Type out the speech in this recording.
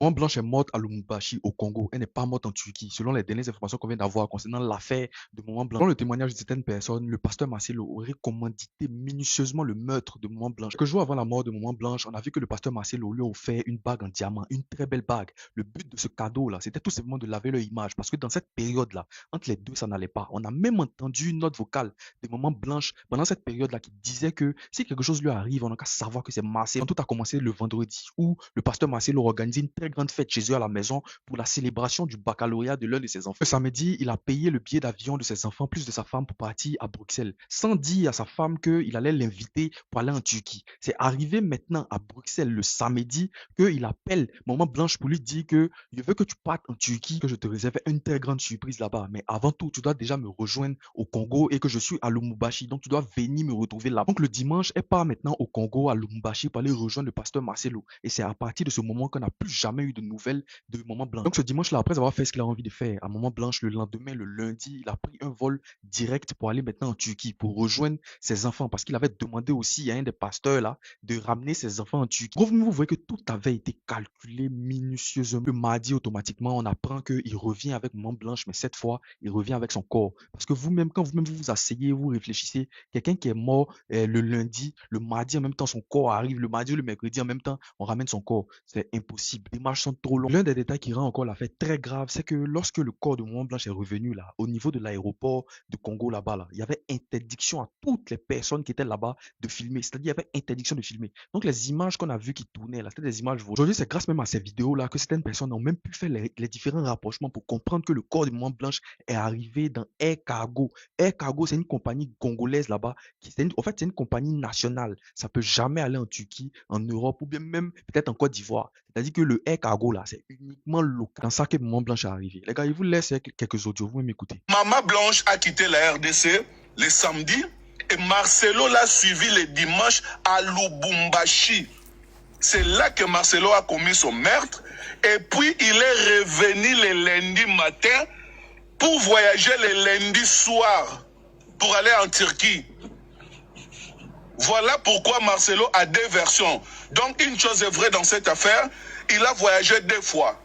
Maman Blanche est morte à Lubumbashi, au Congo. Elle n'est pas morte en Turquie, selon les dernières informations qu'on vient d'avoir concernant l'affaire de Maman Blanche. Dans le témoignage de certaines personnes, le pasteur Marcelo aurait commandité minutieusement le meurtre de Maman Blanche. Quelques jours avant la mort de Maman Blanche, on a vu que le pasteur Marcelo lui a offert une bague en diamant, une très belle bague. Le but de ce cadeau-là, c'était tout simplement de laver leur image, parce que dans cette période-là, entre les deux, ça n'allait pas. On a même entendu une note vocale de Maman Blanche pendant cette période-là qui disait que si quelque chose lui arrive, on n'a qu'à savoir que c'est Marcelo. Tout a commencé le vendredi où le pasteur Marcelo organisait une très grande fête chez eux à la maison pour la célébration du baccalauréat de l'un de ses enfants. Le samedi, il a payé le billet d'avion de ses enfants plus de sa femme pour partir à Bruxelles, sans dire à sa femme qu'il allait l'inviter pour aller en Turquie. C'est arrivé maintenant à Bruxelles le samedi qu'il appelle Maman Blanche pour lui dire que je veux que tu partes en Turquie, que je te réserve une très grande surprise là-bas. Mais avant tout, tu dois déjà me rejoindre au Congo et que je suis à Lubumbashi. Donc, tu dois venir me retrouver là. Donc, le dimanche, elle part maintenant au Congo, à Lubumbashi, pour aller rejoindre le pasteur Marcelo. Et c'est à partir de ce moment qu'on n'a plus jamais eu de nouvelles de Maman Blanche. Donc, ce dimanche-là, après avoir fait ce qu'il a envie de faire à Maman Blanche, le lendemain, le lundi, il a pris un vol direct pour aller maintenant en Turquie, pour rejoindre ses enfants, parce qu'il avait demandé aussi à un des pasteurs là de ramener ses enfants en Turquie. Vous voyez que tout avait été calculé minutieusement. Le mardi, automatiquement, on apprend qu'il revient avec Maman Blanche, mais cette fois, il revient avec son corps. Parce que vous-même, quand vous-même vous vous asseyez, vous réfléchissez, quelqu'un qui est mort le lundi, le mardi en même temps, son corps arrive, le mardi ou le mercredi en même temps, on ramène son corps. C'est impossible. Les marches sont trop longues. L'un des détails qui rend encore l'affaire très grave, c'est que lorsque le corps de Maman Blanche est revenu là, au niveau de l'aéroport de Congo là-bas, là, il y avait interdiction à toutes les personnes qui étaient là-bas de filmer. C'est-à-dire, il y avait interdiction de filmer. Donc, les images qu'on a vues qui tournaient là, c'était des images volées. Aujourd'hui, c'est grâce même à ces vidéos-là que certaines personnes ont même pu faire les différents rapprochements pour comprendre que le corps de Maman Blanche est arrivé dans Air Cargo. Air Cargo, c'est une compagnie congolaise là-bas. En fait, c'est une compagnie nationale. Ça peut jamais aller en Turquie, en Europe ou bien même peut-être en Côte d'Ivoire. C'est-à-dire que le Air Cargo là, c'est uniquement local. Dans ça que Maman Blanche est arrivé. Les gars, je vous laisse avec quelques audios. Vous m'écoutez. Maman Blanche a quitté la RDC le samedi et Marcelo l'a suivi le dimanche à Lubumbashi. C'est là que Marcelo a commis son meurtre et puis il est revenu le lundi matin pour voyager le lundi soir pour aller en Turquie. Voilà pourquoi Marcelo a deux versions. Donc une chose est vraie dans cette affaire, il a voyagé deux fois.